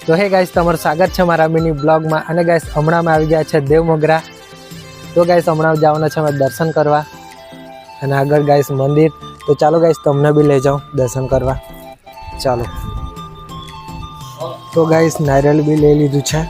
તો હે ગાઈસ તમારું સ્વાગત છે મારા મિની બ્લોગમાં। અને ગાઈસ હમણાં અમે આવી ગયા છે દેવમોગરા। તો ગાઈસ હમણાં જવાના છે અમે દર્શન કરવા અને આગળ ગાઈસ મંદિર। તો ચાલો ગાઈસ તમને બી લઈ જાઉં દર્શન કરવા, ચાલો। તો ગાઈસ નારિયેળ બી લઈ લીધું છે।